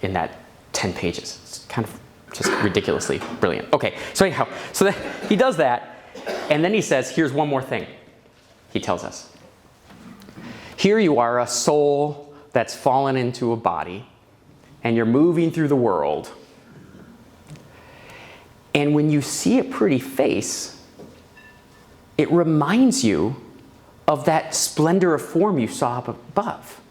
in that 10 pages. It's kind of just ridiculously brilliant. Okay, so anyhow, he does that, and then he says, here's one more thing. He tells us. Here you are, a soul that's fallen into a body, and you're moving through the world. And when you see a pretty face, it reminds you of that splendor of form you saw up above.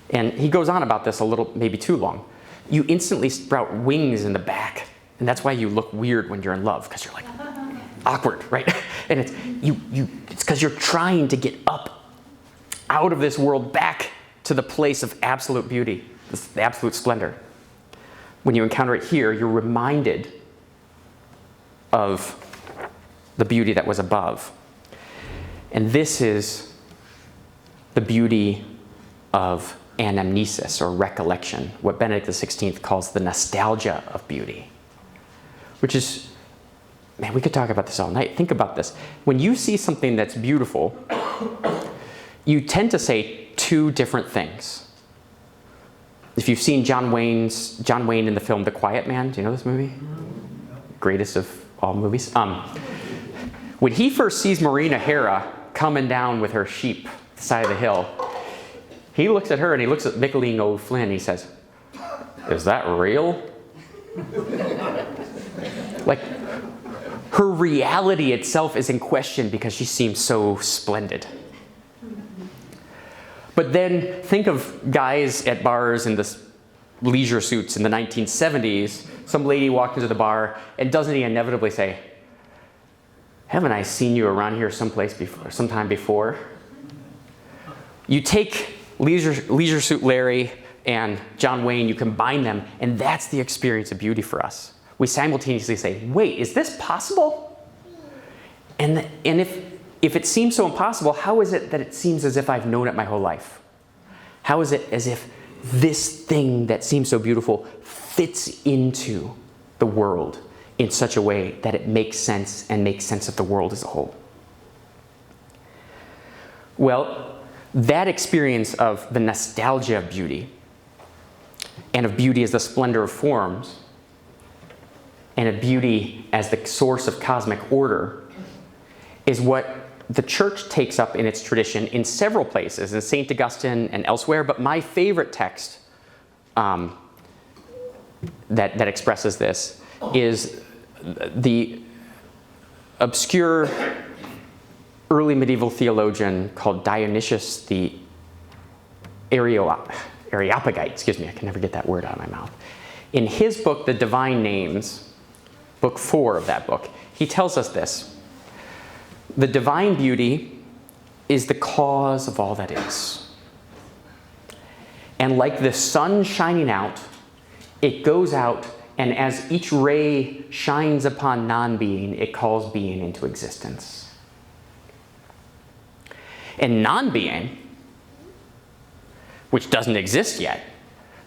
And he goes on about this a little, maybe too long. You instantly sprout wings in the back, and that's why you look weird when you're in love, because you're like awkward, right? And it's because you're trying to get up out of this world back to the place of absolute beauty, the absolute splendor. When you encounter it here, you're reminded of the beauty that was above. And this is the beauty of anamnesis, or recollection, what Benedict XVI calls the nostalgia of beauty. Which is, man, we could talk about this all night. Think about this. When you see something that's beautiful, you tend to say two different things. If you've seen John Wayne in the film The Quiet Man, do you know this movie? Greatest of all movies. When he first sees Maureen O'Hara coming down with her sheep at the side of the hill, he looks at her and he looks at Micheline O'Flynn and he says, "Is that real?" Like, her reality itself is in question because she seems so splendid. But then think of guys at bars in the leisure suits in the 1970s. Some lady walked into the bar, and doesn't he inevitably say, "Haven't I seen you around here sometime before?" You take Leisure Suit Larry and John Wayne, you combine them, and that's the experience of beauty for us. We simultaneously say, wait, is this possible? And if it seems so impossible, how is it that it seems as if I've known it my whole life? How is it as if this thing that seems so beautiful fits into the world in such a way that it makes sense and makes sense of the world as a whole? Well, that experience of the nostalgia of beauty, and of beauty as the splendor of forms, and of beauty as the source of cosmic order, is what the church takes up in its tradition in several places, in St. Augustine and elsewhere. But my favorite text that expresses this is the obscure early medieval theologian called Dionysius the Areopagite, I can never get that word out of my mouth. In his book, The Divine Names, book 4 of that book, he tells us this: the divine beauty is the cause of all that is. And like the sun shining out, it goes out, and as each ray shines upon non-being, it calls being into existence. And non-being, which doesn't exist yet,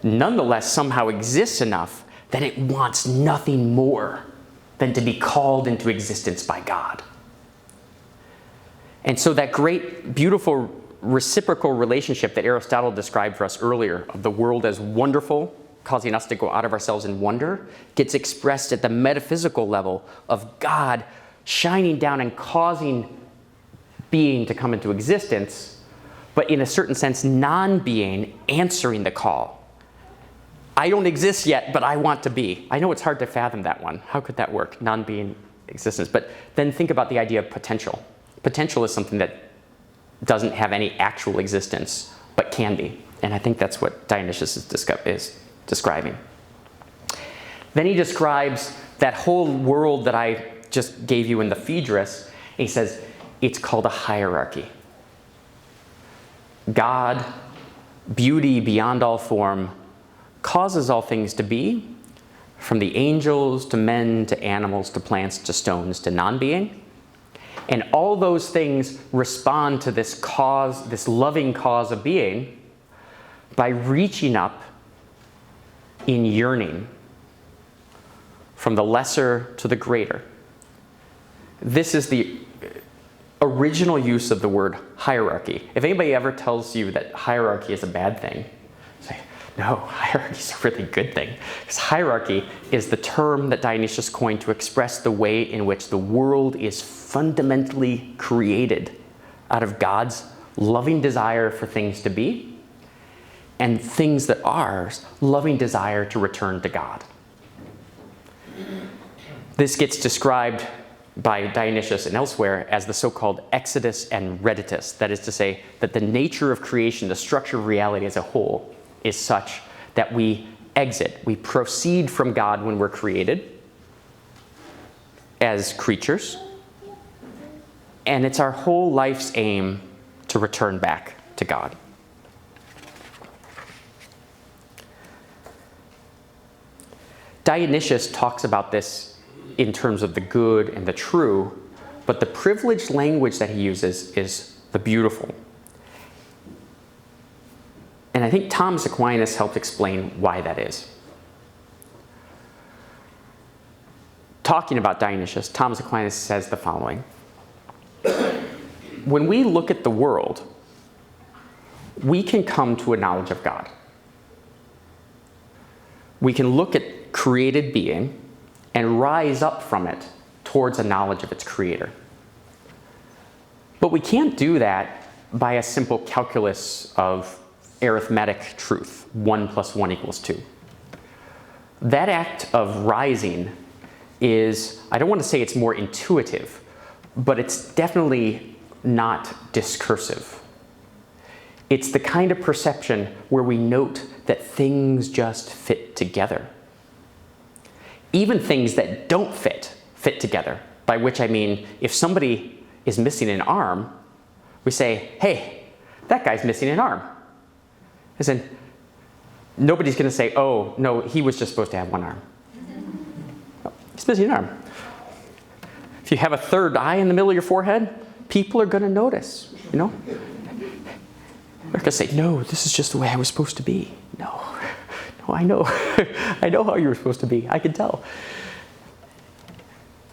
nonetheless somehow exists enough that it wants nothing more than to be called into existence by God. And so that great, beautiful, reciprocal relationship that Aristotle described for us earlier, of the world as wonderful, causing us to go out of ourselves in wonder, gets expressed at the metaphysical level of God shining down and causing being to come into existence, but in a certain sense, non-being answering the call. I don't exist yet, but I want to be. I know it's hard to fathom that one. How could that work? Non-being existence. But then think about the idea of potential. Potential is something that doesn't have any actual existence, but can be. And I think that's what Dionysius is describing. Then he describes that whole world that I just gave you in the Phaedrus, and he says, it's called a hierarchy. God, beauty beyond all form, causes all things to be, from the angels to men to animals to plants to stones to non-being. And all those things respond to this cause, this loving cause of being, by reaching up in yearning from the lesser to the greater. This is the original use of the word hierarchy. If anybody ever tells you that hierarchy is a bad thing, say, no, hierarchy is a really good thing. Because hierarchy is the term that Dionysius coined to express the way in which the world is fundamentally created out of God's loving desire for things to be, and things that are loving desire to return to God. This gets described by Dionysius and elsewhere as the so-called exodus and redditus. That is to say that the nature of creation, the structure of reality as a whole, is such that we exit, we proceed from God when we're created as creatures, and it's our whole life's aim to return back to God. Dionysius talks about this in terms of the good and the true, but the privileged language that he uses is the beautiful. And I think Thomas Aquinas helped explain why that is. Talking about Dionysius, Thomas Aquinas says the following: when we look at the world, we can come to a knowledge of God. We can look at created being and rise up from it towards a knowledge of its creator. But we can't do that by a simple calculus of arithmetic truth, 1 + 1 = 2. That act of rising is, I don't want to say it's more intuitive, but it's definitely not discursive. It's the kind of perception where we note that things just fit together. Even things that don't fit together, by which I mean if somebody is missing an arm, we say, hey, that guy's missing an arm. As in, nobody's going to say, oh, no, he was just supposed to have one arm. Oh, he's missing an arm. If you have a third eye in the middle of your forehead, people are going to notice, you know? They're going to say, no, this is just the way I was supposed to be. No, I know. I know how you were supposed to be. I can tell.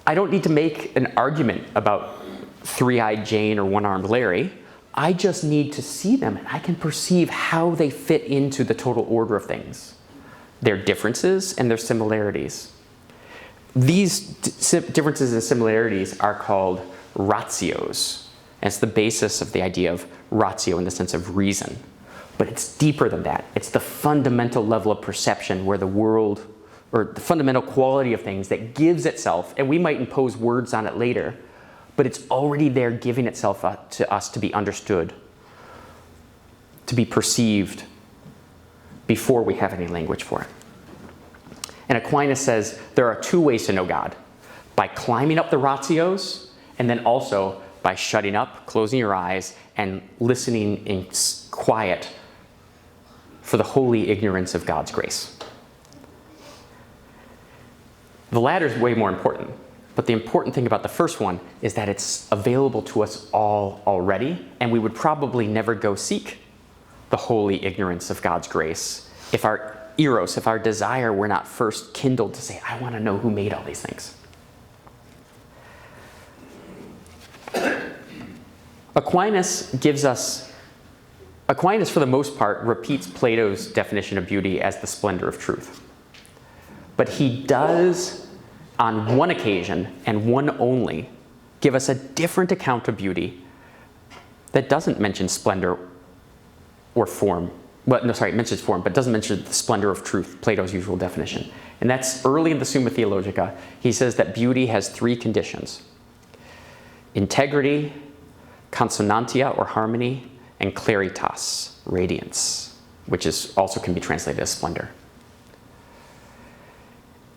I don't need to make an argument about three-eyed Jane or one-armed Larry. I just need to see them, and I can perceive how they fit into the total order of things, their differences and their similarities. These differences and similarities are called ratios. And it's the basis of the idea of ratio in the sense of reason. But it's deeper than that. It's the fundamental level of perception where the world, or the fundamental quality of things that gives itself, and we might impose words on it later, but it's already there giving itself to us to be understood, to be perceived before we have any language for it. And Aquinas says there are two ways to know God: by climbing up the ratios, and then also by shutting up, closing your eyes, and listening in quiet for the holy ignorance of God's grace. The latter is way more important, but the important thing about the first one is that it's available to us all already, and we would probably never go seek the holy ignorance of God's grace if our eros, if our desire were not first kindled to say, I want to know who made all these things. Aquinas, for the most part, repeats Plato's definition of beauty as the splendor of truth. But he does, on one occasion, and one only, give us a different account of beauty that doesn't mention splendor or form. Well, no, sorry, it mentions form, but doesn't mention the splendor of truth, Plato's usual definition. And that's early in the Summa Theologica. He says that beauty has three conditions: integrity, consonantia or harmony, and claritas, radiance, which is also can be translated as splendor.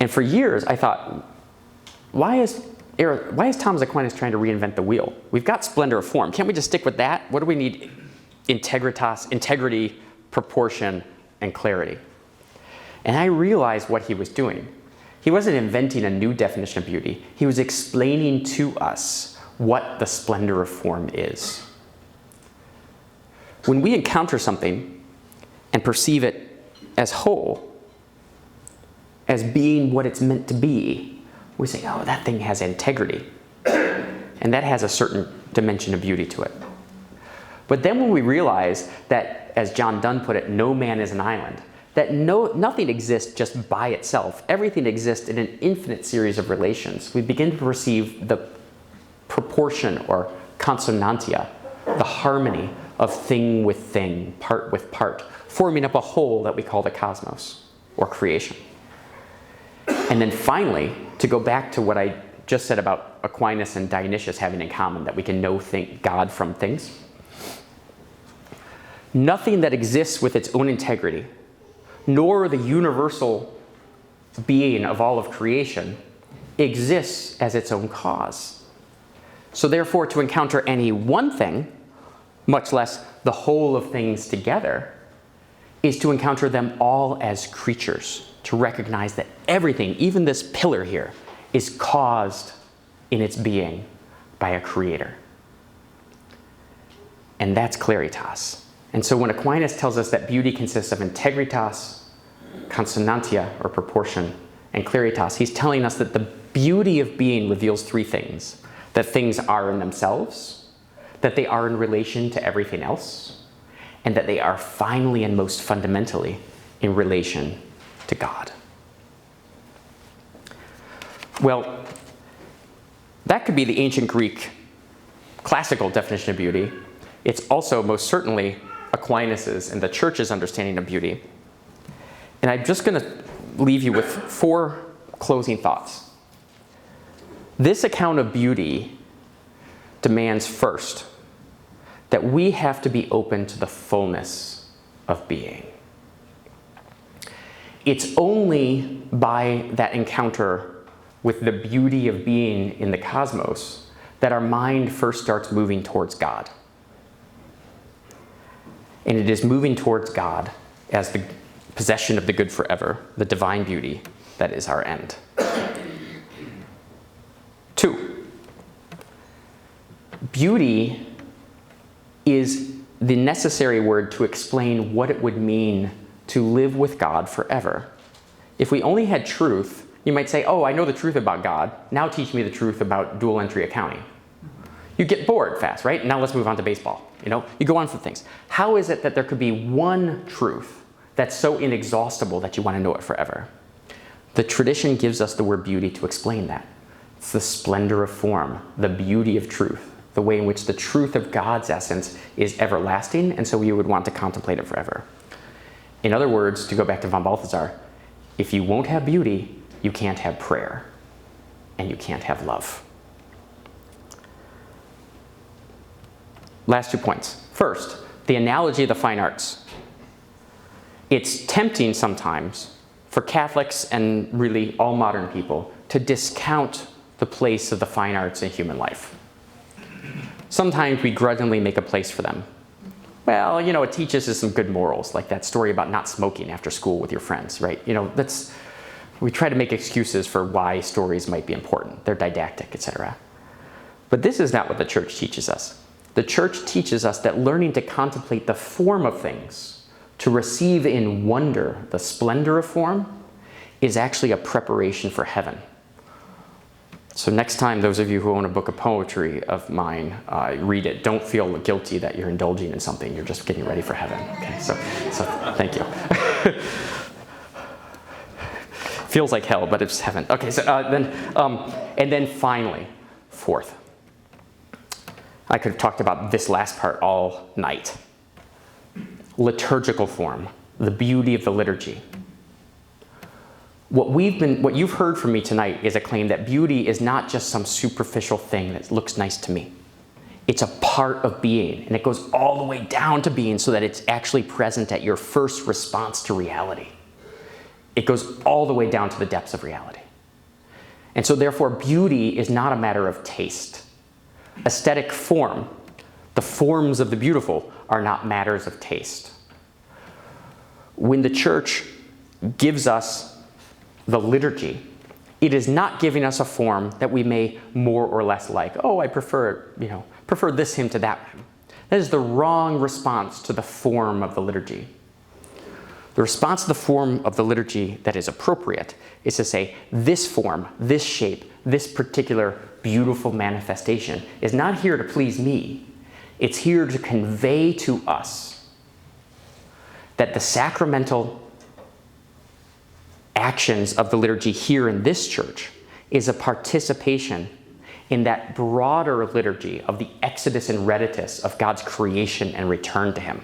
And for years I thought, why is Thomas Aquinas trying to reinvent the wheel? We've got splendor of form. Can't we just stick with that? What do we need? Integrity, proportion, and clarity. And I realized what he was doing. He wasn't inventing a new definition of beauty. He was explaining to us what the splendor of form is. When we encounter something and perceive it as whole, as being what it's meant to be, we say, oh, that thing has integrity. and that has a certain dimension of beauty to it. But then when we realize that, as John Donne put it, no man is an island, that nothing exists just by itself. Everything exists in an infinite series of relations. We begin to perceive the proportion, or consonantia, the harmony of thing with thing, part with part, forming up a whole that we call the cosmos, or creation. And then finally, to go back to what I just said about Aquinas and Dionysius having in common, that we can know God from things. Nothing that exists with its own integrity, nor the universal being of all of creation, exists as its own cause. So therefore, to encounter any one thing, much less the whole of things together, is to encounter them all as creatures, to recognize that everything, even this pillar here, is caused in its being by a creator. And that's claritas. And so when Aquinas tells us that beauty consists of integritas, consonantia, or proportion, and claritas, he's telling us that the beauty of being reveals three things: that things are in themselves, that they are in relation to everything else, and that they are finally and most fundamentally in relation to God. Well, that could be the ancient Greek classical definition of beauty. It's also most certainly Aquinas's and the Church's understanding of beauty. And I'm just going to leave you with 4 closing thoughts. This account of beauty demands, first, that we have to be open to the fullness of being. It's only by that encounter with the beauty of being in the cosmos that our mind first starts moving towards God. And it is moving towards God as the possession of the good forever, the divine beauty, that is our end. 2, beauty is the necessary word to explain what it would mean to live with God forever. If we only had truth, you might say, oh, I know the truth about God. Now teach me the truth about dual entry accounting. You get bored fast, right? Now let's move on to baseball. You go on for things. How is it that there could be one truth that's so inexhaustible that you want to know it forever? The tradition gives us the word beauty to explain that. It's the splendor of form, the beauty of truth, the way in which the truth of God's essence is everlasting, and so you would want to contemplate it forever. In other words, to go back to von Balthasar, if you won't have beauty, you can't have prayer, and you can't have love. Last 2 points. First, the analogy of the fine arts. It's tempting sometimes for Catholics and really all modern people to discount the place of the fine arts in human life. Sometimes we grudgingly make a place for them. Well, it teaches us some good morals, like that story about not smoking after school with your friends, right? We try to make excuses for why stories might be important. They're didactic, etc. But this is not what the Church teaches us. The Church teaches us that learning to contemplate the form of things, to receive in wonder the splendor of form, is actually a preparation for heaven. So next time, those of you who own a book of poetry of mine, read it. Don't feel guilty that you're indulging in something. You're just getting ready for heaven. Okay, so thank you. Feels like hell, but it's heaven. Okay, so then finally, 4th. I could have talked about this last part all night. Liturgical form, the beauty of the liturgy. What you've heard from me tonight is a claim that beauty is not just some superficial thing that looks nice to me. It's a part of being, and it goes all the way down to being so that it's actually present at your first response to reality. It goes all the way down to the depths of reality. And so therefore, beauty is not a matter of taste. Aesthetic form, the forms of the beautiful, are not matters of taste. When the Church gives us the liturgy, it is not giving us a form that we may more or less like. Oh, I prefer this hymn to that hymn. That is the wrong response to the form of the liturgy. The response to the form of the liturgy that is appropriate is to say, this form, this shape, this particular beautiful manifestation is not here to please me. It's here to convey to us that the sacramental actions of the liturgy here in this church is a participation in that broader liturgy of the exodus and redditus of God's creation and return to him.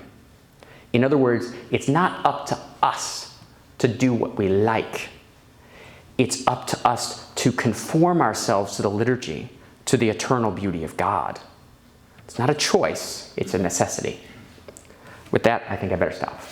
In other words, it's not up to us to do what we like. It's up to us to conform ourselves to the liturgy, to the eternal beauty of God. It's not a choice, it's a necessity. With that, I think I better stop.